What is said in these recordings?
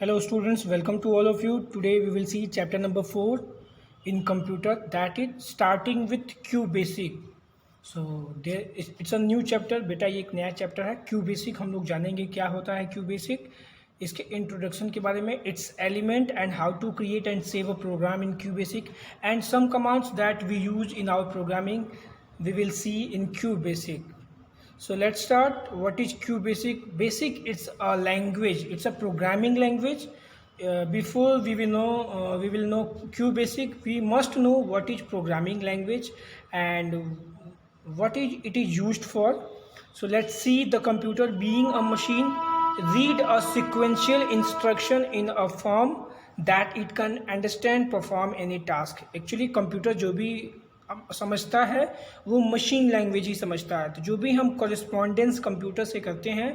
Hello students, welcome to all of you. Today we will see chapter number 4 in computer, that is starting with QBasic. So it's a new chapter. बेटा ये एक नया chapter है QBasic. हम लोग जानेंगे क्या होता है QBasic, इसके इंट्रोडक्शन के बारे में, its element and how to create and save a program in QBasic and some commands that we use in our programming we will see in QBasic. So let's start. What is QBasic? Basic, it's a language. It's a programming language. Before we will know QBasic. We must know what is programming language and what it is used for. So let's see. The computer, being a machine, read a sequential instruction in a form that it can understand, perform any task. Actually, computer जो भी समझता है वो machine language ही समझता है. तो जो भी हम कॉरेस्पॉन्डेंस कंप्यूटर से करते हैं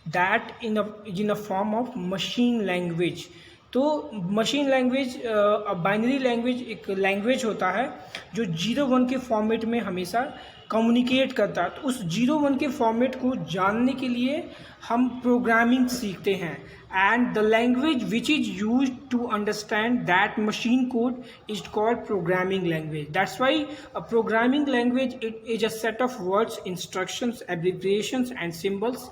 that in a form of machine language. तो मशीन लैंग्वेज बाइनरी लैंग्वेज एक लैंग्वेज होता है जो 0-1 के फॉर्मेट में हमेशा कम्युनिकेट करता है. तो उस 0-1 के फॉर्मेट को जानने के लिए हम प्रोग्रामिंग सीखते हैं. And the language which is used to understand that machine code is called programming language. That's why a programming language is a set of words, instructions, abbreviations and symbols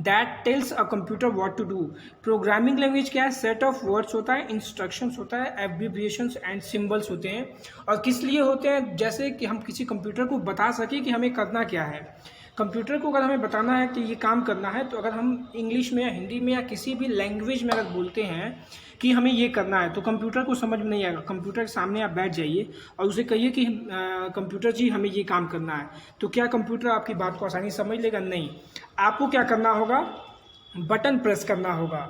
that tells a computer what to do. Programming language क्या है? Set of words होता है, instructions होता है, abbreviations and symbols होते हैं. और किस लिए होते हैं? जैसे कि हम किसी कंप्यूटर को बता सके कि हमें करना क्या है. कंप्यूटर को अगर हमें बताना है कि ये काम करना है, तो अगर हम इंग्लिश में या हिंदी में या किसी भी लैंग्वेज में अगर बोलते हैं कि हमें ये करना है, तो कंप्यूटर को समझ में नहीं आएगा. कंप्यूटर के सामने आप बैठ जाइए और उसे कहिए कि कंप्यूटर जी हमें ये काम करना है, तो क्या कंप्यूटर आपकी बात को आसानी समझ लेगा? नहीं. आपको क्या करना होगा? बटन प्रेस करना होगा.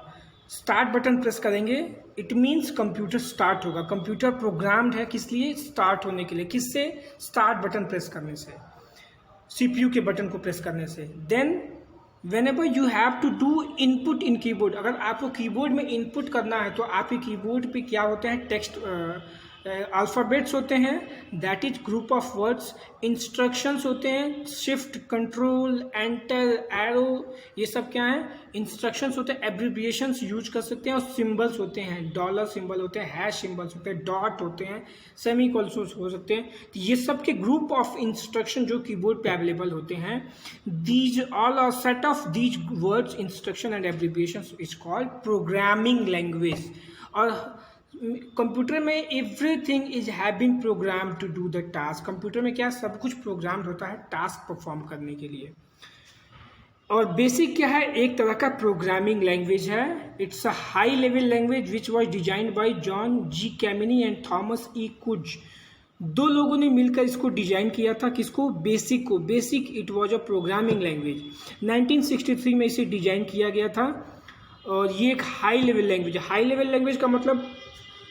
स्टार्ट बटन प्रेस करेंगे, इट मीन्स कंप्यूटर स्टार्ट होगा. कंप्यूटर प्रोग्राम्ड है किस लिए? स्टार्ट होने के लिए. किससे? स्टार्ट बटन प्रेस करने से, CPU के बटन को प्रेस करने से. Then whenever you have to do input in keyboard, अगर आपको कीबोर्ड में इनपुट करना है तो आपके कीबोर्ड पे क्या होते हैं? टेक्स्ट अल्फ़ाबेट्स होते हैं, that is group of words. Instructions होते हैं, शिफ्ट, कंट्रोल, एंटर, एरो, ये सब क्या है? इंस्ट्रक्शंस होते हैं. एब्रिविएशंस यूज कर सकते हैं. और सिंबल्स होते हैं, डॉलर सिंबल होते हैं, हैश सिंबल्स होते हैं, डॉट होते हैं, सेमीकोलन हो सकते हैं. तो ये सब के ग्रुप ऑफ इंस्ट्रक्शन जो कीबोर्ड पे अवेलेबल होते हैं, these all are set of these words, instruction and abbreviations is called programming language. और कंप्यूटर में everything is have been program to do the task. Computer में क्या सब कुछ प्रोग्राम होता है टास्क परफॉर्म करने के लिए. और बेसिक क्या है? एक तरह का प्रोग्रामिंग लैंग्वेज है. It's a high level language which was designed by John G Kemeny and Thomas E Kurtz. दो लोगों ने मिलकर इसको डिजाइन किया था. किसको? बेसिक को. Basic it was a programming language. 1963 में इसे डिजाइन किया गया था. और ये एक हाई लेवल लैंग्वेज है. हाई लेवल लैंग्वेज का मतलब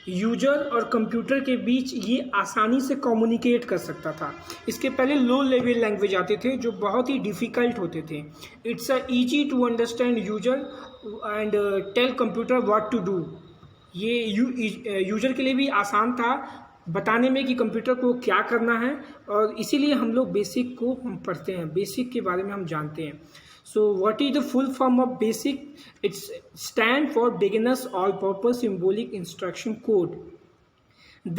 यूजर और कंप्यूटर के बीच ये आसानी से कम्युनिकेट कर सकता था. इसके पहले लो लेवल लैंग्वेज आते थे जो बहुत ही डिफ़िकल्ट होते थे. It's a easy to understand user and tell computer what to do. ये यूजर के लिए भी आसान था बताने में कि कंप्यूटर को क्या करना है. और इसीलिए हम लोग बेसिक को हम पढ़ते हैं, बेसिक के बारे में हम जानते हैं. So what is the full form of BASIC? It's stand for Beginners All Purpose Symbolic Instruction Code.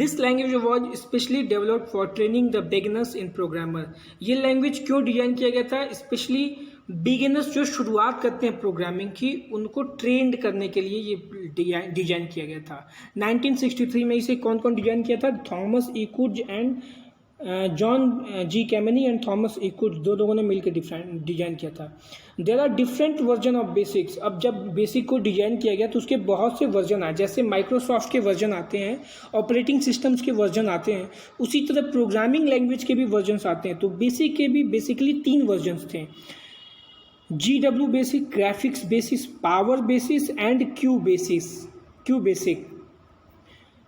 This language was specially developed for training the beginners in programmer. ये लैंग्वेज क्यों डिजाइन किया गया था? स्पेशली बिगिनर्स जो शुरुआत करते हैं programming की, उनको ट्रेंड करने के लिए ये डिजाइन किया गया था. 1963 में इसे कौन कौन डिजाइन किया था? Thomas E Kurtz and John G Kemeny and Thomas E Kurtz, दो लोगों ने मिलकर डिजाइन किया था. There are different version of basics. अब जब बेसिक को डिजाइन किया गया तो उसके बहुत से वर्जन आए. जैसे माइक्रोसॉफ्ट के वर्जन आते हैं, ऑपरेटिंग सिस्टम्स के वर्जन आते हैं, उसी तरह प्रोग्रामिंग लैंग्वेज के भी वर्जन्स आते हैं. तो बेसिक के भी बेसिकली 3 वर्जन्स थे: GW basic, graphics basis, power basis and Q basic.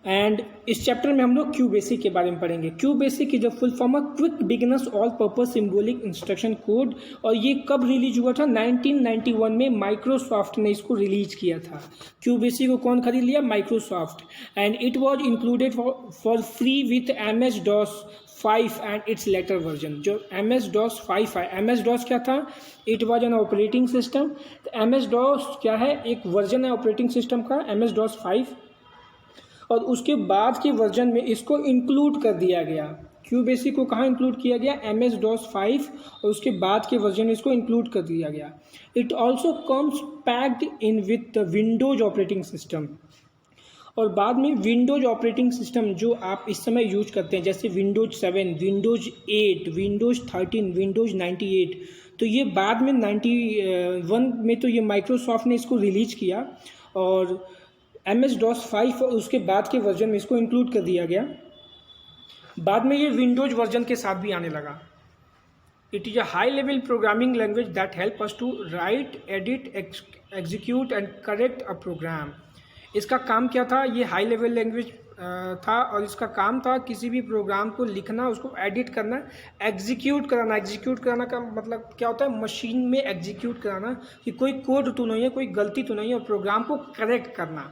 And इस चैप्टर में हम लोग क्यू बेसिक के बारे में पढ़ेंगे. Q basic is the full form of quick beginners all purpose symbolic instruction code. और ये कब रिलीज हुआ था? 1991 में माइक्रोसॉफ्ट ने इसको रिलीज किया था. क्यू बेसिक को कौन खरीद लिया? Microsoft. And it was included for free with MS-DOS 5 and its later version. जो MS-DOS 5 है, MS-DOS क्या था? It was an operating system. तो MS-DOS क्या है? एक वर्जन है ऑपरेटिंग सिस्टम का, MS-DOS 5। और उसके बाद के वर्जन में इसको इंक्लूड कर दिया गया। QBasic को कहाँ इंक्लूड किया गया? MS-DOS 5, और उसके बाद के वर्जन में इसको इंक्लूड कर दिया गया। It also comes packed in with the Windows operating system. और बाद में विंडोज ऑपरेटिंग सिस्टम जो आप इस समय यूज करते हैं, जैसे विंडोज 7, विंडोज 8, विंडोज 13, विंडोज 98, तो ये बाद में 91 में तो ये माइक्रोसॉफ्ट ने इसको रिलीज किया, और MS-DOS 5 और उसके बाद के वर्जन में इसको इंक्लूड कर दिया गया। बाद में ये विंडोज वर्जन के साथ भी आने लगा। It is a high level programming language that help us to write, edit, execute and correct a program. इसका काम क्या था? ये हाई लेवल लैंग्वेज था, और इसका काम था किसी भी प्रोग्राम को लिखना, उसको एडिट करना, एग्जीक्यूट कराना। एग्जीक्यूट कराना का मतलब क्या होता है? मशीन में एग्जीक्यूट कराना कि कोई कोड तो नहीं है, कोई गलती तो नहीं है, और प्रोग्राम को करेक्ट करना।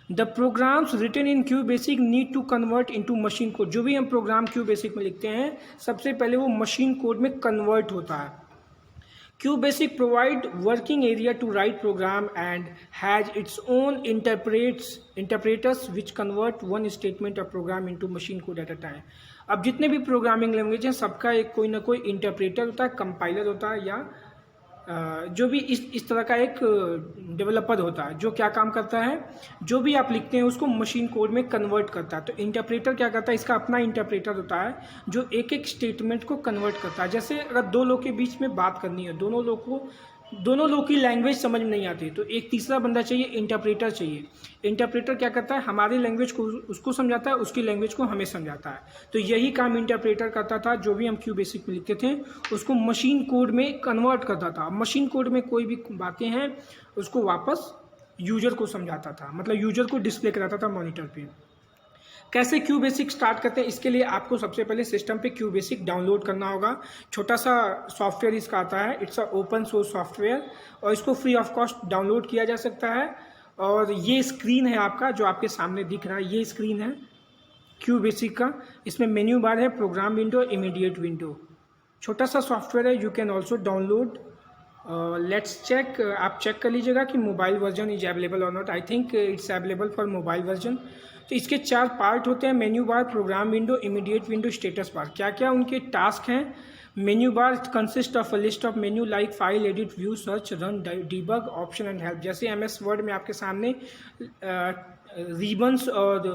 The programs written in QBasic need to convert into machine code. जो भी हम प्रोग्राम QBasic में लिखते हैं, सबसे पहले वो मशीन कोड में कन्वर्ट होता है। QBasic provide working area to write program and has its own interpreters which convert one statement of program into machine code at a time। अब जितने भी प्रोग्रामिंग लैंग्वेज हैं, सबका एक कोई ना कोई इंटरप्रेटर होता है, कंपाइलर होता है, या जो भी इस तरह का एक डेवलपर होता है, जो क्या काम करता है? जो भी आप लिखते हैं उसको मशीन कोड में कन्वर्ट करता है। तो इंटरप्रेटर क्या करता है? इसका अपना इंटरप्रेटर होता है जो एक एक स्टेटमेंट को कन्वर्ट करता है। जैसे अगर दो लोग के बीच में बात करनी है, दोनों लोग की लैंग्वेज समझ में नहीं आती, तो एक तीसरा बंदा चाहिए, इंटरप्रेटर चाहिए। इंटरप्रेटर क्या करता है? हमारी लैंग्वेज को उसको समझाता है, उसकी लैंग्वेज को हमें समझाता है। तो यही काम इंटरप्रेटर करता था। जो भी हम QBasic में लिखते थे उसको मशीन कोड में कन्वर्ट करता था। मशीन कोड में कोई भी बातें हैं उसको वापस यूजर को समझाता था, मतलब यूजर को डिस्प्ले कराता था मॉनिटर पे। कैसे QBasic स्टार्ट करते हैं? इसके लिए आपको सबसे पहले सिस्टम पे QBasic डाउनलोड करना होगा। छोटा सा सॉफ्टवेयर इसका आता है, it's a open source software, और इसको फ्री ऑफ कॉस्ट डाउनलोड किया जा सकता है। और ये स्क्रीन है आपका जो आपके सामने दिख रहा है, ये स्क्रीन है QBasic का। इसमें मेन्यू बार है, प्रोग्राम विंडो, इमीडिएट विंडो। छोटा सा सॉफ्टवेयर है, you can also download. Let's check, आप चेक कर लीजिएगा कि मोबाइल वर्जन इज अवेलेबल और not. I think it's available for mobile version. तो इसके 4 पार्ट होते हैं, menu bar, program window, immediate window, status bar. क्या क्या उनके टास्क हैं? Menu bar consist of a list of menu like file, edit, view, search, run, debug, option and help. जैसे MS Word में आपके सामने रिबन्स और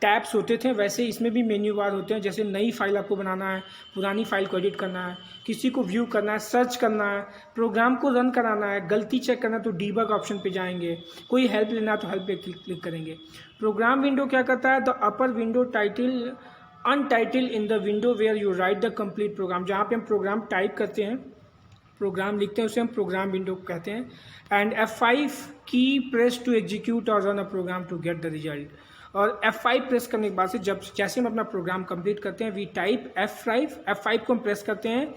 टैब्स होते थे, वैसे इसमें भी मेन्यू बार होते हैं। जैसे नई फाइल आपको बनाना है, पुरानी फाइल को एडिट करना है, किसी को व्यू करना है, सर्च करना है, प्रोग्राम को रन कराना है, गलती चेक करना है तो डीबग ऑप्शन पे जाएंगे, कोई हेल्प लेना है तो हेल्प पे क्लिक करेंगे। प्रोग्राम विंडो क्या करता है? The upper window title untitled in the window where you write the complete program. जहाँ पे हम प्रोग्राम टाइप करते हैं, प्रोग्राम लिखते हैं, उसे हम प्रोग्राम विंडो कहते हैं। And F5 key press to execute और run a program to get the result. और F5 प्रेस करने के बाद से जैसे हम अपना प्रोग्राम कंप्लीट करते हैं, वी टाइप F5 को हम प्रेस करते हैं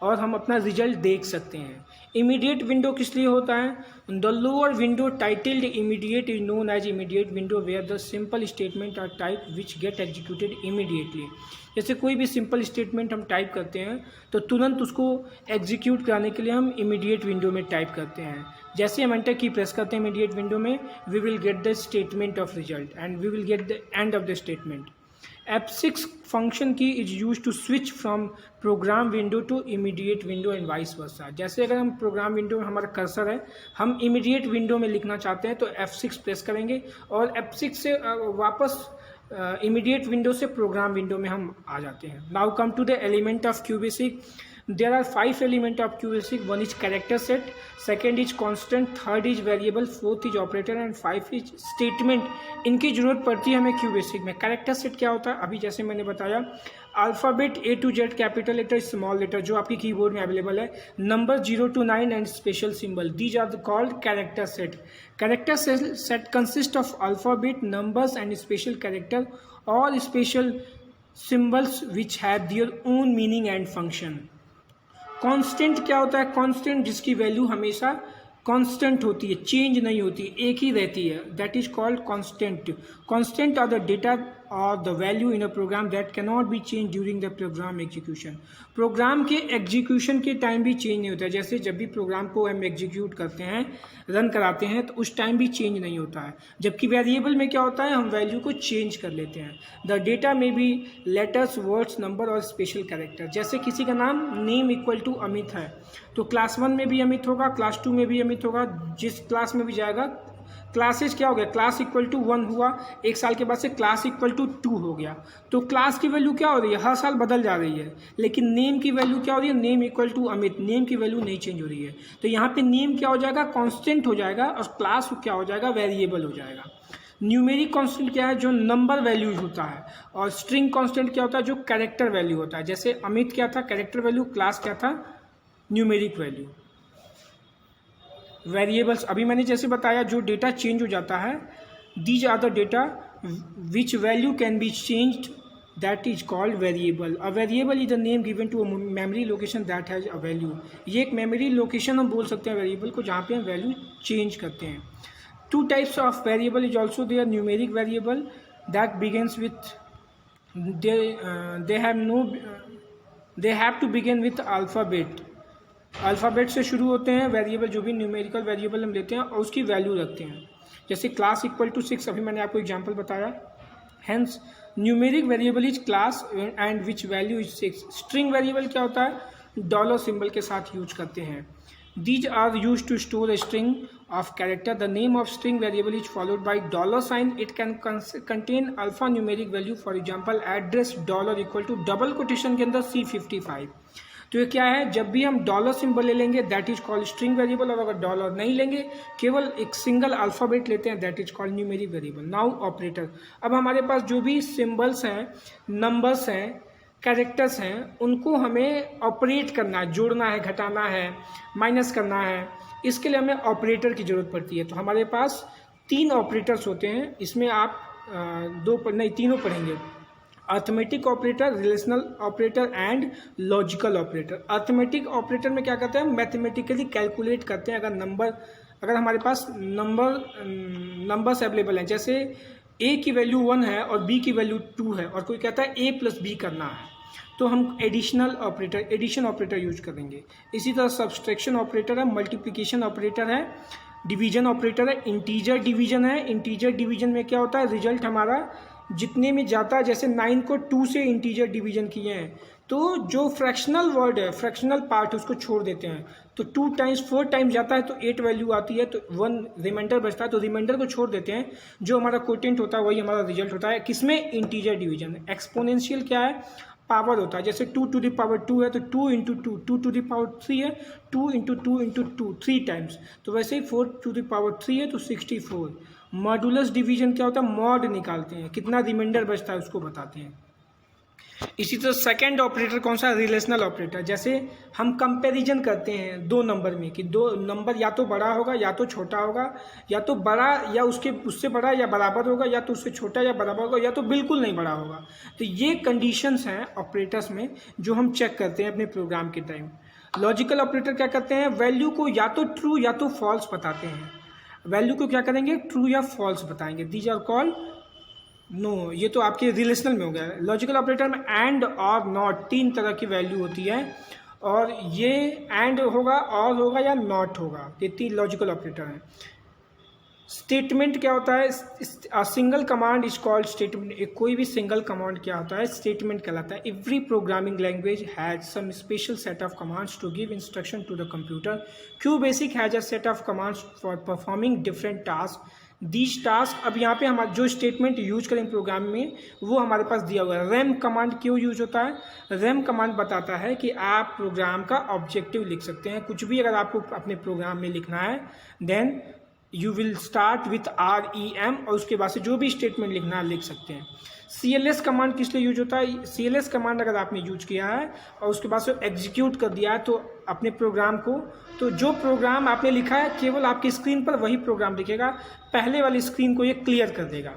और हम अपना रिजल्ट देख सकते हैं। इमीडिएट विंडो किस लिए होता है? The lower window titled immediate is known as immediate window where the simple statement are type which get executed immediately. जैसे कोई भी सिंपल स्टेटमेंट हम टाइप करते हैं तो तुरंत उसको एग्जीक्यूट कराने के लिए हम इमीडिएट विंडो में टाइप करते हैं। जैसे हम एंटर की प्रेस करते हैं इमीडिएट विंडो में, we will get the statement of result and we will get the end of the statement. F6 function key is use to switch from program window to immediate window and vice versa. जैसे अगर हम programme window में हमारा cursor है, हम immediate window में लिखना चाहते हैं तो F6 प्रेस करेंगे और F6 से वापस इमीडिएट विंडो से प्रोग्राम विंडो में हम आ जाते हैं। Now come to the element of QBasic। There are 5 elements of QBasic. 1 is character set, 2nd is constant, 3rd is variable, 4th is operator and 5 is statement। इनकी जरूरत पड़ती है हमें QBasic में। कैरेक्टर सेट क्या होता है? अभी जैसे मैंने बताया, alphabet A to Z, capital letter, small letter, जो आपकी कीबोर्ड में अवेलेबल है, number 0 to 9 and special symbol, these are called character set. Character set consist of alphabet, numbers and special character और special symbols which have their own meaning and function. Constant क्या होता है? Constant जिसकी value हमेशा constant होती है, change नहीं होती, एक ही रहती है, that is called constant. Constant are the data or the value in a program that can not be change during the program execution. Program के एग्जीक्यूशन के टाइम भी चेंज नहीं होता है। जैसे जब भी प्रोग्राम को हम एग्जीक्यूट करते हैं, रन कराते हैं, तो उस टाइम भी चेंज नहीं होता है। जबकि वेरिएबल में क्या होता है, हम वैल्यू को चेंज कर लेते हैं। द डेटा में भी लेटर्स, वर्ड्स, नंबर और स्पेशल कैरेक्टर। जैसे किसी का नाम नेम इक्वल टू अमित है, तो क्लास 1 में भी अमित होगा, क्लास 2 में भी अमित होगा, जिस क्लास में भी जाएगा। क्लासेस क्या हो गया, क्लास इक्वल टू 1 हुआ, एक साल के बाद से क्लास इक्वल टू 2 हो गया। तो क्लास की वैल्यू क्या हो रही है, हर साल बदल जा रही है। लेकिन नेम की वैल्यू क्या हो रही है, name equal to Amit, name की वैल्यू नहीं चेंज हो रही है। तो यहाँ पे नेम क्या हो जाएगा, कांस्टेंट हो जाएगा, और क्लास क्या हो जाएगा, वेरिएबल हो जाएगा। न्यूमेरिक कांस्टेंट क्या है, जो नंबर वैल्यूज होता है, और स्ट्रिंग कांस्टेंट क्या होता है, जो कैरेक्टर वैल्यू होता है। जैसे अमित क्या था, कैरेक्टर वैल्यू, क्लास क्या था, न्यूमेरिक वैल्यू। वेरिएबल्स अभी मैंने जैसे बताया, जो डेटा चेंज हो जाता है, these are the data which value can be changed, that is called variable. A variable is the name given to a memory location that has a value. ये एक मेमोरी लोकेशन हम बोल सकते हैं variable को, जहाँ पे हम वैल्यू चेंज करते हैं। Two types of variable is also there, numeric variable that begins with they have to begin with alphabet. Alphabet से शुरू होते हैं वेरिएबल, जो भी न्यूमेरिकल वेरिएबल हम लेते हैं, और उसकी वैल्यू रखते हैं। जैसे क्लास इक्वल टू 6, अभी मैंने आपको एग्जांपल बताया। Hence numeric variable is class and which value is 6। String variable क्या होता है, डॉलर सिंबल के साथ यूज करते हैं। These are used to store a string of character. The name of string variable is followed by $sign. It can contain alphanumeric value. For example, address dollar equal to double quotation के अंदर C55। तो ये क्या है, जब भी हम dollar symbol ले लेंगे that is called string variable, और अगर डॉलर नहीं लेंगे, केवल एक सिंगल अल्फ़ाबेट लेते हैं, that is called numeric variable. Now operator. अब हमारे पास जो भी सिंबल्स हैं, नंबर्स हैं, कैरेक्टर्स हैं, उनको हमें ऑपरेट करना है, जोड़ना है, घटाना है, माइनस करना है। इसके लिए हमें ऑपरेटर की ज़रूरत पड़ती है। तो हमारे पास 3 ऑपरेटर्स होते हैं। इसमें आप तीनों पढ़ेंगे। Arithmetic operator, relational operator and logical operator. Arithmetic operator में क्या करते हैं, मैथमेटिकली कैलकुलेट करते हैं। अगर हमारे पास नंबर्स अवेलेबल हैं, जैसे ए की वैल्यू 1 है और बी की वैल्यू 2 है, और कोई कहता है ए प्लस बी करना है, तो हम एडिशन ऑपरेटर यूज करेंगे। इसी तरह सब्सट्रैक्शन ऑपरेटर है, मल्टीप्लिकेशन ऑपरेटर है, डिवीजन ऑपरेटर है, इंटीजर डिवीजन है। इंटीजर डिवीजन में क्या होता है, रिजल्ट हमारा जितने में जाता है, जैसे 9 को 2 से इंटीजर डिवीजन किए हैं, तो जो फ्रैक्शनल वर्ड है, फ्रैक्शनल पार्ट, उसको छोड़ देते हैं। तो 2 टाइम्स 4 टाइम्स जाता है तो 8 वैल्यू आती है, तो 1 रिमाइंडर बचता है, तो रिमाइंडर को छोड़ देते हैं। जो हमारा कोटेंट होता है वही हमारा रिजल्ट होता है। किसमें, इंटीजर डिवीजन। एक्सपोनेंशियल क्या है, पावर होता है। जैसे 2 to the power 2 है तो 2 into 2, 2 to the power 3 है, 2 into 2 into 2, 3 टाइम्स। तो वैसे ही 4 to the power 3 है तो 64। मॉडुलस डिवीजन क्या होता है, मॉड निकालते हैं, कितना रिमाइंडर बचता है उसको बताते हैं। इसी तरह सेकंड ऑपरेटर कौन सा, रिलेशनल ऑपरेटर। जैसे हम कंपैरिजन करते हैं 2 नंबर में, कि 2 नंबर या तो बड़ा होगा या तो छोटा होगा, या तो बड़ा या उससे बड़ा या बराबर होगा, या तो उससे छोटा या बराबर होगा, या तो बिल्कुल नहीं बड़ा होगा। तो ये कंडीशंस हैं ऑपरेटर्स में, जो हम चेक करते हैं अपने प्रोग्राम के टाइम। लॉजिकल ऑपरेटर क्या करते हैं, वैल्यू को या तो ट्रू या तो फॉल्स बताते हैं। वैल्यू को क्या करेंगे, ट्रू या फॉल्स बताएंगे। दीज आर कॉल्ड नो, ये तो आपके रिलेशनल में हो गया। लॉजिकल ऑपरेटर में एंड और नॉट 3 तरह की वैल्यू होती है, और ये एंड होगा, और होगा, या नॉट होगा। ये 3 लॉजिकल ऑपरेटर हैं। स्टेटमेंट क्या होता है, single command is called statement. कोई भी सिंगल कमांड क्या होता है, स्टेटमेंट कहलाता है। Every programming language has some special set of commands to give instruction to the computer. QBasic has a set of commands for performing different task. These task, अब यहाँ पे हम जो स्टेटमेंट यूज करें प्रोग्राम में, वो हमारे पास दिया हुआ है। रैम कमांड क्यों यूज होता है, रैम कमांड बताता है कि आप प्रोग्राम का ऑब्जेक्टिव लिख सकते हैं। कुछ भी अगर आपको अपने प्रोग्राम में लिखना है, then you will start with REM, और उसके बाद से जो भी स्टेटमेंट लिखना है लिख सकते हैं। CLS कमांड किस लिए यूज होता है, CLS कमांड अगर आपने यूज किया है और उसके बाद से एग्जीक्यूट कर दिया है तो अपने प्रोग्राम को, तो जो प्रोग्राम आपने लिखा है केवल आपकी स्क्रीन पर वही प्रोग्राम दिखेगा, पहले वाली स्क्रीन को ये क्लियर कर देगा।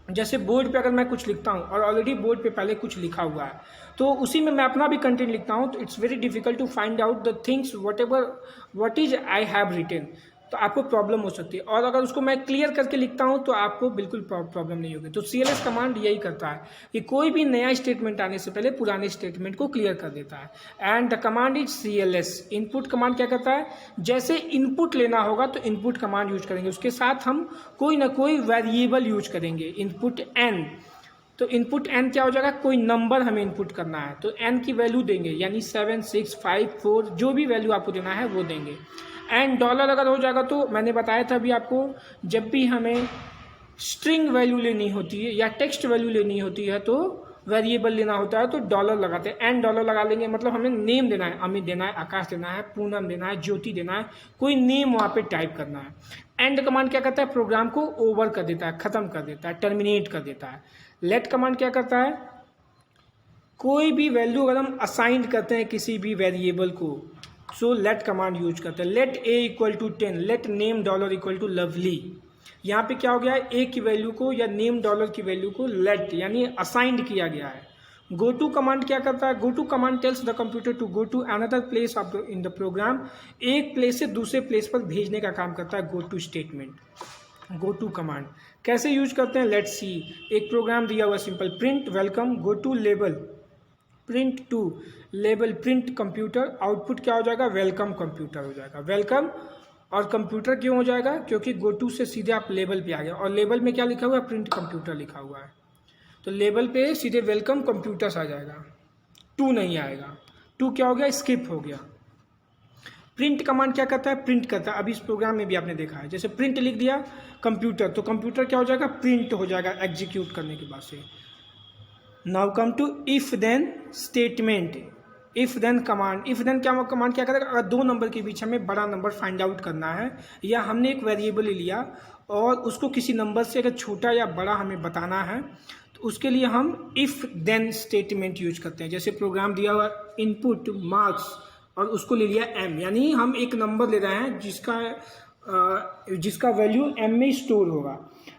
जैसे बोर्ड पे अगर मैं कुछ लिखता हूँ और ऑलरेडी बोर्ड पे पहले कुछ लिखा हुआ है, तो उसी में मैं अपना भी कंटेंट लिखता हूँ, तो it's very difficult to find out the things what is I have written. तो आपको प्रॉब्लम हो सकती है, और अगर उसको मैं क्लियर करके लिखता हूँ तो आपको बिल्कुल प्रॉब्लम नहीं होगी। तो CLS कमांड यही करता है कि कोई भी नया स्टेटमेंट आने से पहले पुराने स्टेटमेंट को क्लियर कर देता है। And the command is CLS। Input command क्या करता है, जैसे इनपुट लेना होगा तो इनपुट कमांड यूज करेंगे, उसके साथ हम कोई ना कोई वेरिएबल यूज करेंगे, इनपुट n। तो इनपुट n क्या हो जाएगा, कोई नंबर हमें इनपुट करना है तो n की वैल्यू देंगे, यानी 7 6 5 4 जो भी वैल्यू आपको देना है वो देंगे। एंड डॉलर अगर हो जाएगा तो मैंने बताया था अभी आपको, जब भी हमें स्ट्रिंग वैल्यू लेनी होती है या टेक्स्ट वैल्यू लेनी होती है तो वेरिएबल लेना होता है तो डॉलर लगाते हैं, एंड डॉलर लगा लेंगे, मतलब हमें नेम देना है, अमित देना है, आकाश देना है, पूनम देना है, ज्योति देना है, कोई नेम वहाँ पे टाइप करना है। एंड कमांड क्या करता है, प्रोग्राम को ओवर कर देता है, ख़त्म कर देता है, टर्मिनेट कर देता है। लेट कमांड क्या करता है, कोई भी वैल्यू अगर हम असाइन करते हैं किसी भी वेरिएबल को, सो लेट कमांड यूज करते हैं। Let a equal to 10, let name dollar equal to lovely. यहाँ पे क्या हो गया है, ए की वैल्यू को या नेम डॉलर की वैल्यू को लेट यानी असाइंड किया गया है। गो टू कमांड क्या करता है, go to command tells the computer to go to another place of in the program. एक प्लेस से दूसरे प्लेस पर भेजने का काम करता है go to statement. Go to command कैसे यूज करते हैं, लेट्स सी। एक प्रोग्राम दिया हुआ simple, print welcome, go to label, print to label, print computer, output क्या हो जाएगा, वेलकम कंप्यूटर हो जाएगा। वेलकम और कंप्यूटर क्यों हो जाएगा, क्योंकि गो टू से सीधे आप लेबल पे आ गए, और लेबल में क्या लिखा हुआ है, प्रिंट कंप्यूटर लिखा हुआ है, तो लेबल पे सीधे वेलकम कंप्यूटर्स आ जाएगा, टू नहीं आएगा। टू क्या हो गया, स्किप हो गया। प्रिंट कमांड क्या करता है, प्रिंट करता है, अभी इस प्रोग्राम में भी आपने देखा है, जैसे प्रिंट लिख दिया कंप्यूटर तो कंप्यूटर क्या हो जाएगा, प्रिंट हो जाएगा एग्जीक्यूट करने के बाद से। Now come to if then statement. If then command, if then क्या कमांड क्या करेगा, अगर दो नंबर के बीच हमें बड़ा नंबर फाइंड आउट करना है, या हमने एक वेरिएबल ले लिया और उसको किसी नंबर से अगर छोटा या बड़ा हमें बताना है तो उसके लिए हम इफ देन स्टेटमेंट यूज करते हैं। जैसे प्रोग्राम दिया हुआ इनपुट मार्क्स और उसको ले लिया m, यानी हम एक नंबर ले रहे हैं जिसका वैल्यू m में स्टोर होगा।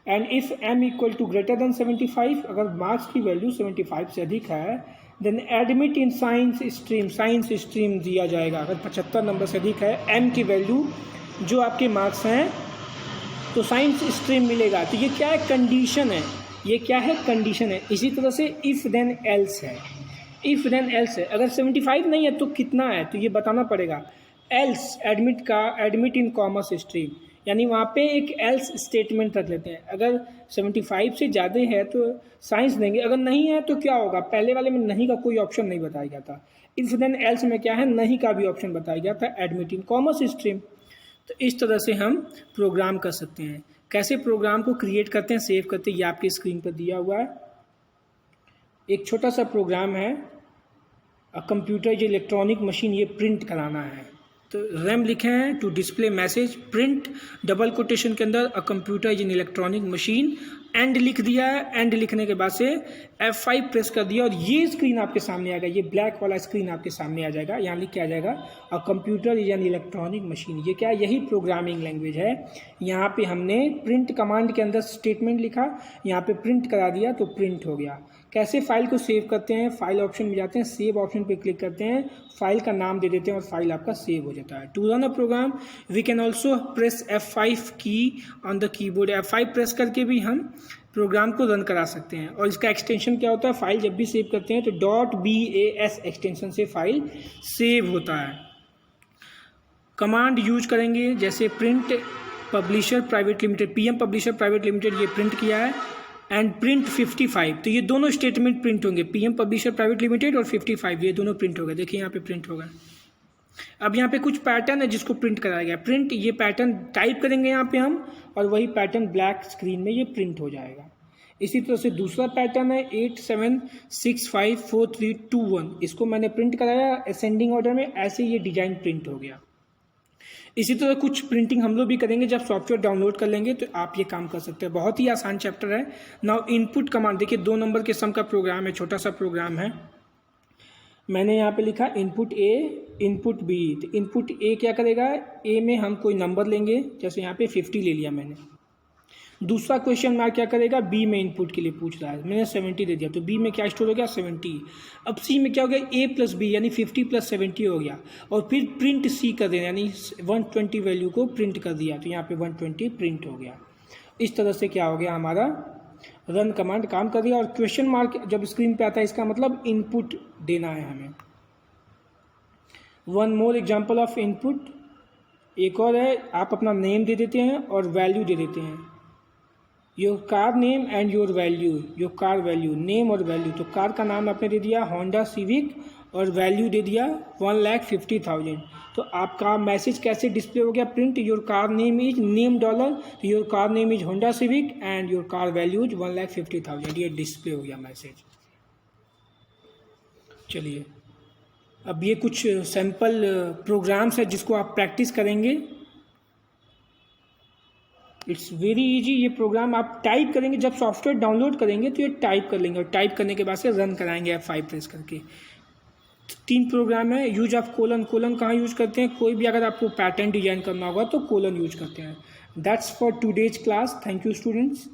And if m equal to greater than 75, अगर मार्क्स की वैल्यू 75 से अधिक है, then admit in science stream, science stream दिया जाएगा। अगर 75 नंबर से अधिक है m की वैल्यू जो आपके मार्क्स हैं तो साइंस स्ट्रीम मिलेगा। तो ये क्या है, कंडीशन है, ये क्या है, कंडीशन है। इसी तरह से इफ देन एल्स है, इफ देन एल्स है, अगर 75 नहीं है तो कितना है तो ये बताना पड़ेगा। Else admit in commerce stream, यानी वहाँ पे एक एल्स स्टेटमेंट रख लेते हैं। अगर 75 से ज़्यादा है तो साइंस देंगे, अगर नहीं है तो क्या होगा, पहले वाले में नहीं का कोई ऑप्शन नहीं बताया गया था, इफ देन एल्स में क्या है, नहीं का भी ऑप्शन बताया गया था, एडमिट इन कॉमर्स स्ट्रीम। तो इस तरह से हम प्रोग्राम कर सकते हैं। कैसे प्रोग्राम को क्रिएट करते हैं, सेव करते हैं, ये आपकी स्क्रीन पर दिया हुआ है। एक छोटा सा प्रोग्राम है, अ कंप्यूटर जो इलेक्ट्रॉनिक मशीन, ये प्रिंट कराना है तो रैम लिखे हैं to display message, print double quotation के अंदर a computer is an electronic machine, and लिख दिया है। एंड लिखने के बाद से F5 प्रेस कर दिया और ये स्क्रीन आपके सामने आएगा, ये ब्लैक वाला स्क्रीन आपके सामने आ जाएगा। यहाँ लिख के आ जाएगा अ computer is an electronic machine. ये क्या, यही प्रोग्रामिंग लैंग्वेज है। यहाँ पे हमने प्रिंट कमांड के अंदर स्टेटमेंट लिखा, यहाँ पे प्रिंट करा दिया तो प्रिंट हो गया। कैसे फाइल को सेव करते हैं, फाइल ऑप्शन में जाते हैं, सेव ऑप्शन पे क्लिक करते हैं, फाइल का नाम दे देते हैं और फाइल आपका सेव हो जाता है। To run a program we can also press F5 key on the keyboard. F5 press करके भी हम प्रोग्राम को रन करा सकते हैं। और इसका एक्सटेंशन क्या होता है, फाइल जब भी सेव करते हैं तो .bas एक्सटेंशन से फाइल सेव होता है। कमांड यूज करेंगे जैसे print publisher private limited, PM publisher private limited, ये प्रिंट किया है, एंड प्रिंट 55, तो ये दोनों स्टेटमेंट प्रिंट होंगे, PM पब्लिशर प्राइवेट लिमिटेड और 55, ये दोनों प्रिंट हो गए। देखिए यहाँ पे प्रिंट होगा। अब यहाँ पे कुछ पैटर्न है जिसको प्रिंट कराया गया, प्रिंट, ये पैटर्न टाइप करेंगे यहाँ पे हम और वही पैटर्न ब्लैक स्क्रीन में ये प्रिंट हो जाएगा। इसी तरह से दूसरा पैटर्न है 8 7 6 5 4 3 2 1, इसको मैंने प्रिंट कराया असेंडिंग ऑर्डर में, ऐसे ये डिजाइन प्रिंट हो गया। इसी तरह कुछ प्रिंटिंग हम लोग भी करेंगे, जब सॉफ्टवेयर डाउनलोड कर लेंगे तो आप ये काम कर सकते हैं। बहुत ही आसान चैप्टर है। नाउ इनपुट कमांड, देखिए 2 नंबर के सम का प्रोग्राम है, छोटा सा प्रोग्राम है। मैंने यहाँ पे लिखा इनपुट A इनपुट B। तो इनपुट A क्या करेगा, A में हम कोई नंबर लेंगे, जैसे यहाँ पे 50 ले लिया मैंने। दूसरा क्वेश्चन मार्क क्या करेगा, बी में इनपुट के लिए पूछ रहा है, मैंने 70 दे दिया, तो बी में क्या स्टोर हो गया 70। अब सी में क्या हो गया, ए प्लस बी यानी 50 प्लस 70 हो गया, और फिर प्रिंट सी कर देना यानी 120 वैल्यू को प्रिंट कर दिया, तो यहाँ पे 120 प्रिंट हो गया। इस तरह से क्या हो गया, हमारा रन कमांड काम कर दिया। और क्वेश्चन मार्क जब स्क्रीन पे आता है इसका मतलब इनपुट देना है हमें। One more example of input, एक और है, आप अपना नेम दे देते हैं और वैल्यू दे देते हैं, your car name and your value, your car value, name और वैल्यू। तो कार का नाम आपने दे दिया होंडा सिविक और वैल्यू दे दिया 1,50,000। तो आपका मैसेज कैसे डिस्प्ले हो गया, print your car name is name dollar, तो your car name is Honda Civic and your car value is 1,50,000, ये डिस्प्ले हो गया मैसेज। चलिए अब ये कुछ सैम्पल प्रोग्राम्स है जिसको आप प्रैक्टिस करेंगे। इट्स वेरी इजी, ये प्रोग्राम आप टाइप करेंगे, जब सॉफ्टवेयर डाउनलोड करेंगे तो ये टाइप कर लेंगे और टाइप करने के बाद से रन कराएंगे F5 प्रेस करके। 3 प्रोग्राम है, यूज ऑफ कोलन, कोलन कहाँ यूज करते हैं, कोई भी अगर आपको पैटर्न डिजाइन करना होगा तो कोलन यूज करते हैं। That's for today's class, thank you students.